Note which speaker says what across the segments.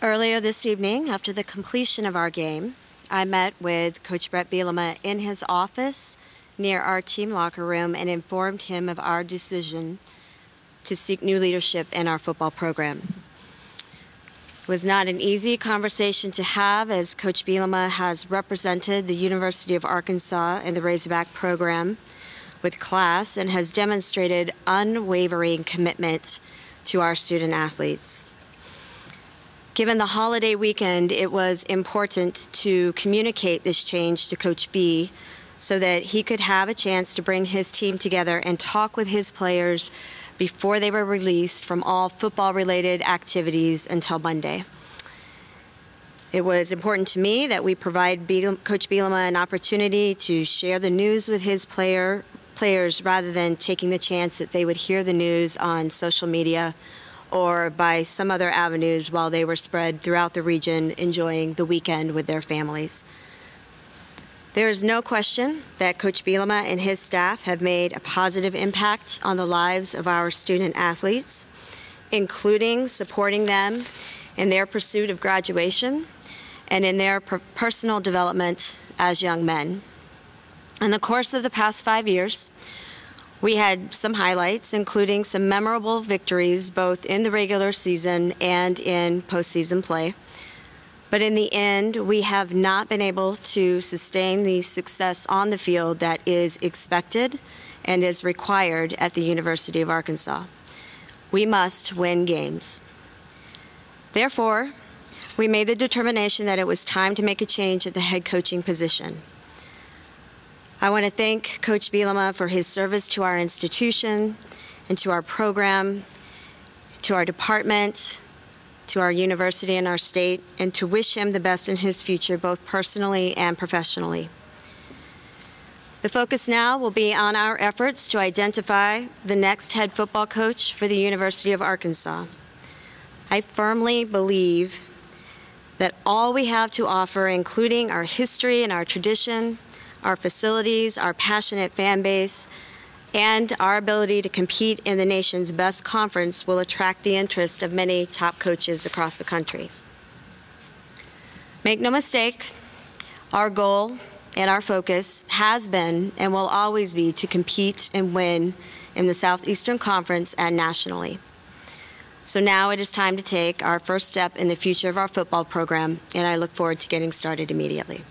Speaker 1: Earlier this evening, after the completion of our game, I met with Coach Brett Bielema in his office near our team locker room and informed him of our decision to seek new leadership in our football program. It was not an easy conversation to have, as Coach Bielema has represented the University of Arkansas in the Razorback program with class and has demonstrated unwavering commitment to our student athletes. Given the holiday weekend, it was important to communicate this change to Coach B so that he could have a chance to bring his team together and talk with his players before they were released from all football-related activities until Monday. It was important to me that we provide Coach Bielema an opportunity to share the news with his players rather than taking the chance that they would hear the news on social media or by some other avenues while they were spread throughout the region enjoying the weekend with their families. There is no question that Coach Bielema and his staff have made a positive impact on the lives of our student athletes, including supporting them in their pursuit of graduation and in their personal development as young men. In the course of the past 5 years, we had some highlights, including some memorable victories both in the regular season and in postseason play. But in the end, we have not been able to sustain the success on the field that is expected and is required at the University of Arkansas. We must win games. Therefore, we made the determination that it was time to make a change at the head coaching position. I want to thank Coach Bielema for his service to our institution and to our program, to our department, to our university and our state, and to wish him the best in his future, both personally and professionally. The focus now will be on our efforts to identify the next head football coach for the University of Arkansas. I firmly believe that all we have to offer, including our history and our tradition, our facilities, our passionate fan base, and our ability to compete in the nation's best conference will attract the interest of many top coaches across the country. Make no mistake, our goal and our focus has been and will always be to compete and win in the Southeastern Conference and nationally. So now it is time to take our first step in the future of our football program, and I look forward to getting started immediately.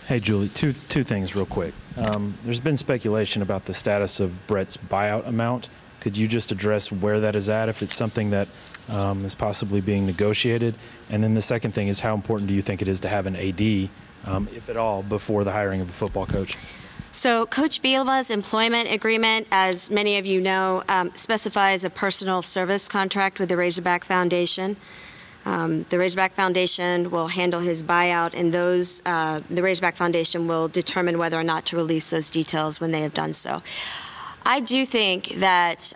Speaker 2: Hey, Julie, two things real quick. There's been speculation about the status of Brett's buyout amount. Could you just address where that is at, if it's something that is possibly being negotiated? And then the second thing is, how important do you think it is to have an AD, if at all, before the hiring of a football coach?
Speaker 1: So Coach Bielema's employment agreement, as many of you know, specifies a personal service contract with the Razorback Foundation. The Razorback Foundation will handle his buyout, and the Razorback Foundation will determine whether or not to release those details when they have done so. I do think that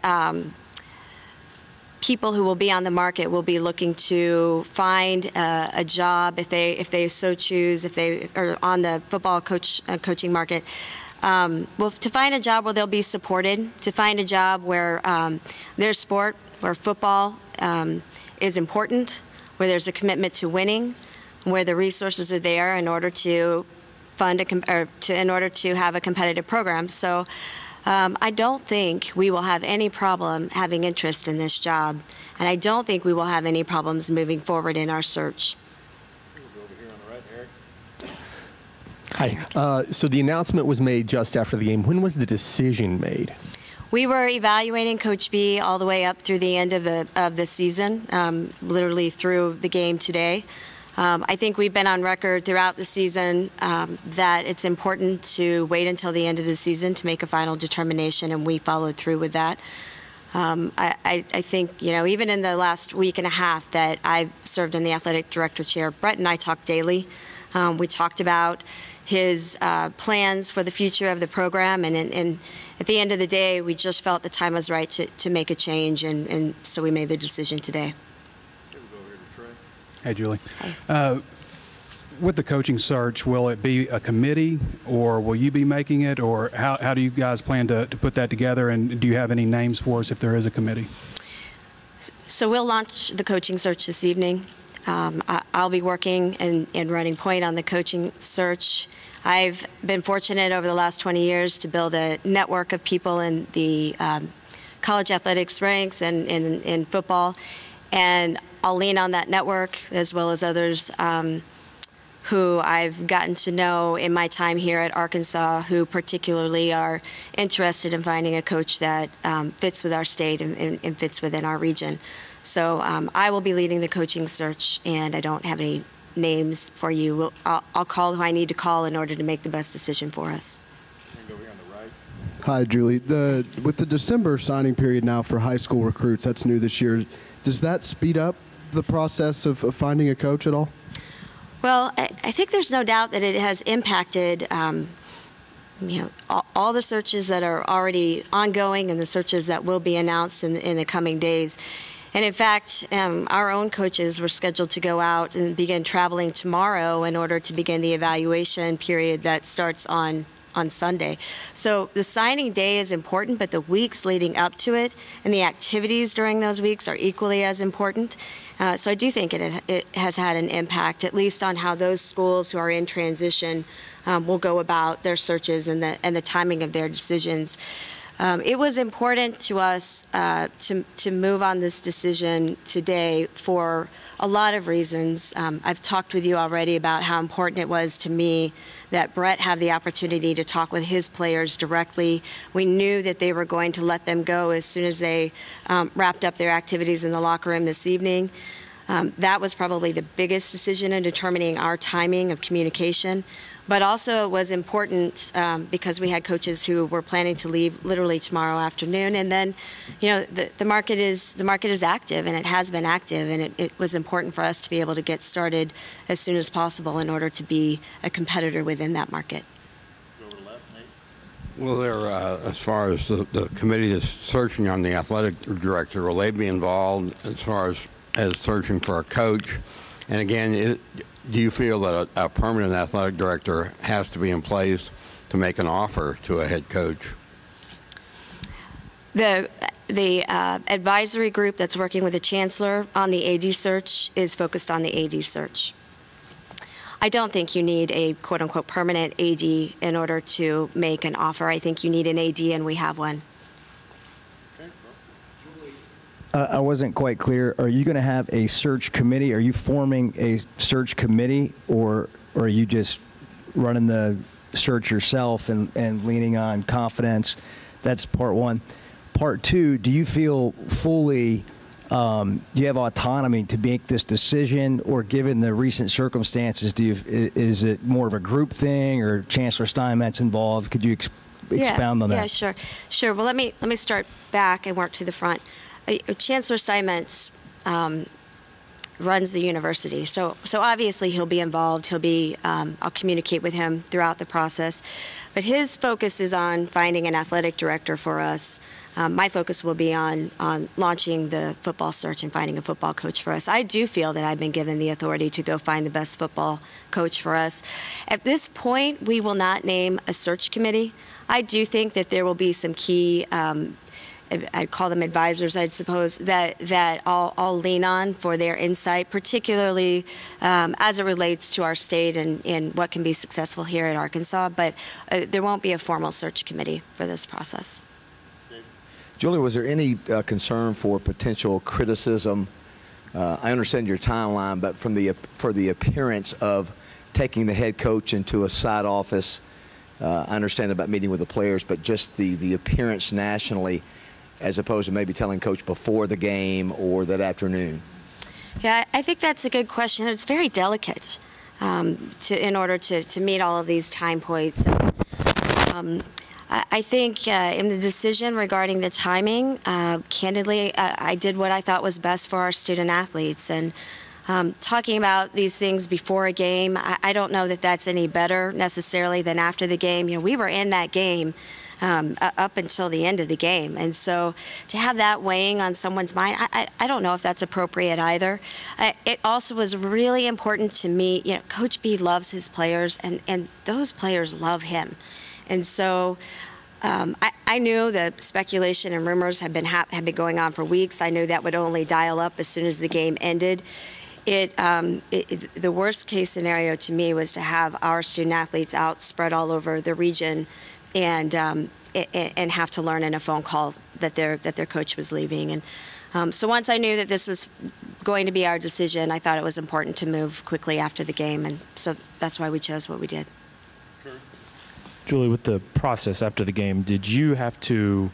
Speaker 1: people who will be on the market will be looking to find a job if they so choose, if they are on the football coaching market. Well, to find a job where they'll be supported, to find a job where their sport, where football is important, where there's a commitment to winning, where the resources are there in order to fund in order to have a competitive program. So I don't think we will have any problem having interest in this job, and I don't think we will have any problems moving forward in our search.
Speaker 3: Hi. So the announcement was made just after the game. When was the decision made?
Speaker 1: We were evaluating Coach B all the way up through the end of the season, literally through the game today. I think we've been on record throughout the season that it's important to wait until the end of the season to make a final determination, and we followed through with that. I think, you know, even in the last week and a half that I've served in the athletic director chair, Brett and I talk daily. We talked about his plans for the future of the program, and at the end of the day, we just felt the time was right to make a change, and so we made the decision today.
Speaker 4: Hey, Julie.
Speaker 1: Hi.
Speaker 4: with the coaching search, will it be a committee, or will you be making it, or how do you guys plan to put that together, and do you have any names for us if there is a committee?
Speaker 1: So we'll launch the coaching search this evening. I'll be working and running point on the coaching search. I've been fortunate over the last 20 years to build a network of people in the college athletics ranks and in football, and I'll lean on that network as well as others who I've gotten to know in my time here at Arkansas, who particularly are interested in finding a coach that fits with our state and fits within our region. So I will be leading the coaching search, and I don't have any names for you. I'll call who I need to call in order to make the best decision for us.
Speaker 5: Hi, Julie. With the December signing period now for high school recruits, that's new this year, does that speed up the process of finding a coach at all?
Speaker 1: Well, I think there's no doubt that it has impacted all the searches that are already ongoing and the searches that will be announced in the coming days. And in fact, our own coaches were scheduled to go out and begin traveling tomorrow in order to begin the evaluation period that starts on Sunday. So the signing day is important, but the weeks leading up to it and the activities during those weeks are equally as important. So I do think it has had an impact, at least on how those schools who are in transition will go about their searches and the timing of their decisions. It was important to us to move on this decision today for a lot of reasons. I've talked with you already about how important it was to me that Brett have the opportunity to talk with his players directly. We knew that they were going to let them go as soon as they wrapped up their activities in the locker room this evening. That was probably the biggest decision in determining our timing of communication. But also it was important because we had coaches who were planning to leave literally tomorrow afternoon. And then, the market is active, and it has been active, and it was important for us to be able to get started as soon as possible in order to be a competitor within that market.
Speaker 6: Well, as far as the committee that's searching on the athletic director, will they be involved as far as searching for a coach? And again, do you feel that a permanent athletic director has to be in place to make an offer to a head coach?
Speaker 1: The advisory group that's working with the chancellor on the AD search is focused on the AD search. I don't think you need a quote-unquote permanent AD in order to make an offer. I think you need an AD, and we have one.
Speaker 7: I wasn't quite clear. Are you going to have a search committee? Are you forming a search committee, or are you just running the search yourself and leaning on confidence? That's part one. Part two, do you feel fully, do you have autonomy to make this decision, or given the recent circumstances, is it more of a group thing, or Chancellor Steinmetz involved? Could you expound on that?
Speaker 1: Yeah, sure. Well, let me start back and work to the front. Chancellor Steinmetz runs the university, so obviously he'll be involved. I'll communicate with him throughout the process, but his focus is on finding an athletic director for us. My focus will be on launching the football search and finding a football coach for us. I do feel that I've been given the authority to go find the best football coach for us. At this point, we will not name a search committee. I do think that there will be some key I'd call them advisors, I suppose, that I'll lean on for their insight, particularly as it relates to our state and what can be successful here at Arkansas. But there won't be a formal search committee for this process.
Speaker 8: Julie, was there any concern for potential criticism? I understand your timeline, but for the appearance of taking the head coach into a side office, I understand about meeting with the players, but just the appearance nationally, as opposed to maybe telling coach before the game or that afternoon?
Speaker 1: Yeah, I think that's a good question. It's very delicate in order to meet all of these time points. I think in the decision regarding the timing, candidly, I did what I thought was best for our student athletes. And talking about these things before a game, I don't know that that's any better necessarily than after the game. We were in that game up until the end of the game. And so to have that weighing on someone's mind, I don't know if that's appropriate either. It also was really important to me, Coach B loves his players, and those players love him. And so I knew the speculation and rumors had been going on for weeks. I knew that would only dial up as soon as the game ended. The worst case scenario to me was to have our student athletes out spread all over the region and have to learn in a phone call that their coach was leaving. And so once I knew that this was going to be our decision, I thought it was important to move quickly after the game, and so that's why we chose what we did.
Speaker 2: Julie, with the process after the game, did you have to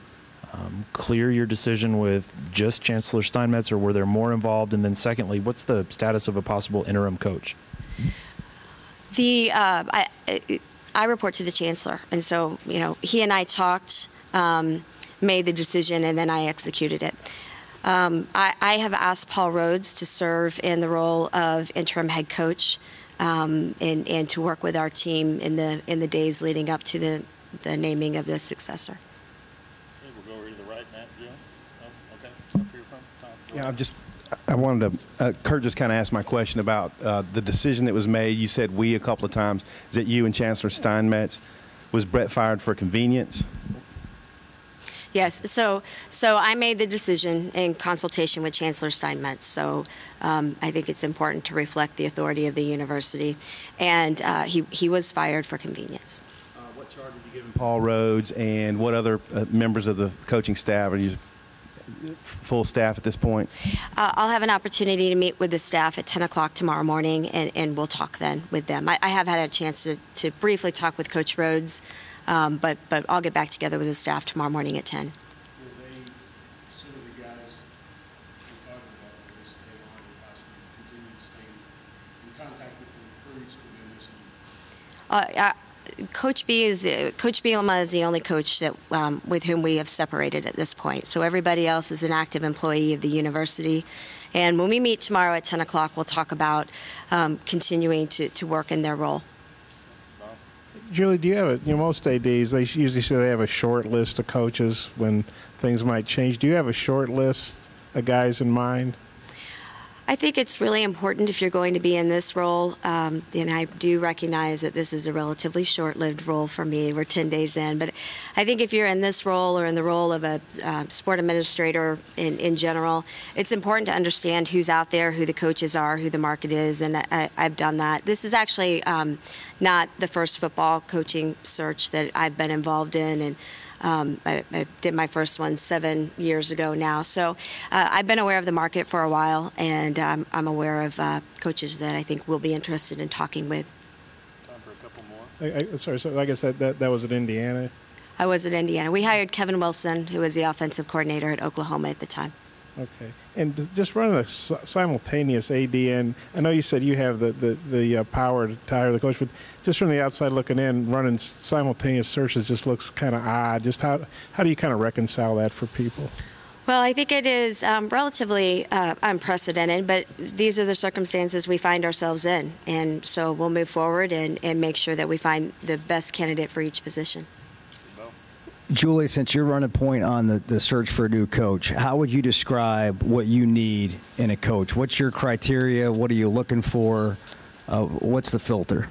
Speaker 2: clear your decision with just Chancellor Steinmetz, or were there more involved? And then secondly, what's the status of a possible interim coach?
Speaker 1: I report to the Chancellor, and so he and I talked, made the decision, and then I executed it. I have asked Paul Rhodes to serve in the role of interim head coach, and to work with our team in the days leading up to the naming of the successor.
Speaker 9: Okay, we'll go over to the right, Matt, Jim. Oh, okay, up here from Tom.
Speaker 10: I wanted to, Kurt just kind of asked my question about the decision that was made. You said we a couple of times. Is it you and Chancellor Steinmetz? Was Brett fired for convenience?
Speaker 1: Yes, so I made the decision in consultation with Chancellor Steinmetz. So I think it's important to reflect the authority of the university, and he was fired for convenience.
Speaker 10: What charge have you given Paul Rhodes, and what other members of the coaching staff? Are you full staff at this point?
Speaker 1: I'll have an opportunity to meet with the staff at 10 o'clock tomorrow morning, and we'll talk then with them. I have had a chance to briefly talk with Coach Rhodes, but I'll get back together with the staff tomorrow morning at 10. Coach Bielema is the only coach that with whom we have separated at this point. So everybody else is an active employee of the university. And when we meet tomorrow at 10 o'clock, we'll talk about continuing to work in their role.
Speaker 11: Julie, do you have most ADs, they usually say they have a short list of coaches when things might change. Do you have a short list of guys in mind?
Speaker 1: I think it's really important if you're going to be in this role, and I do recognize that this is a relatively short-lived role for me. We're 10 days in, but I think if you're in this role or in the role of a sport administrator in general, it's important to understand who's out there, who the coaches are, who the market is, and I've done that. This is actually not the first football coaching search that I've been involved in, and I did my first one 7 years ago now. So I've been aware of the market for a while, and I'm aware of coaches that I think will be interested in talking with.
Speaker 9: Time for a couple more.
Speaker 11: Sorry, so I guess that was at Indiana?
Speaker 1: I was at Indiana. We hired Kevin Wilson, who was the offensive coordinator at Oklahoma at the time.
Speaker 11: Okay. And just running a simultaneous AD, and I know you said you have the power to hire the coach, but just from the outside looking in, running simultaneous searches just looks kind of odd. Just how do you kind of reconcile that for people?
Speaker 1: Well, I think it is relatively unprecedented, but these are the circumstances we find ourselves in. And so we'll move forward and make sure that we find the best candidate for each position.
Speaker 7: Julie, since you're running point on the search for a new coach, how would you describe what you need in a coach? What's your criteria? What are you looking for? What's the filter?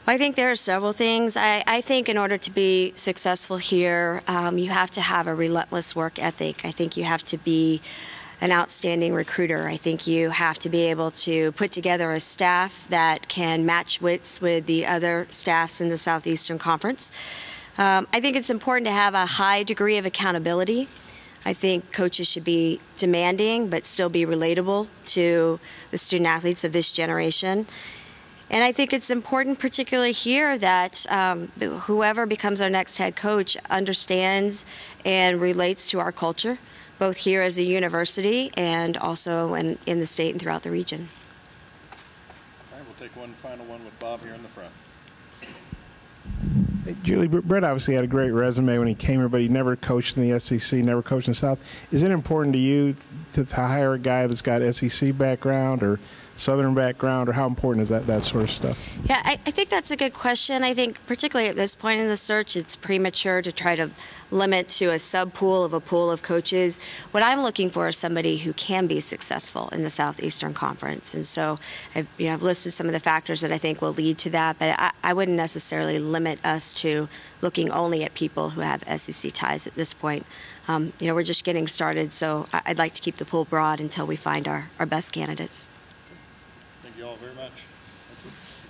Speaker 1: I think there are several things. I think in order to be successful here, you have to have a relentless work ethic. I think you have to be an outstanding recruiter. I think you have to be able to put together a staff that can match wits with the other staffs in the Southeastern Conference. I think it's important to have a high degree of accountability. I think coaches should be demanding but still be relatable to the student athletes of this generation. And I think it's important, particularly here, that whoever becomes our next head coach understands and relates to our culture, both here as a university and also in the state and throughout the region.
Speaker 9: All right, we'll take one final one with Bob here in the front.
Speaker 11: Julie, Brett obviously had a great resume when he came here, but he never coached in the SEC, never coached in the South. Is it important to you to hire a guy that's got SEC background or Southern background, or how important is that sort of stuff?
Speaker 1: Yeah, I think that's a good question. I think particularly at this point in the search, it's premature to try to limit to a sub-pool of a pool of coaches. What I'm looking for is somebody who can be successful in the Southeastern Conference. And so I've listed some of the factors that I think will lead to that, but I wouldn't necessarily limit us to looking only at people who have SEC ties at this point. We're just getting started, so I'd like to keep the pool broad until we find our best candidates.
Speaker 9: Thank you all very much. Thank you.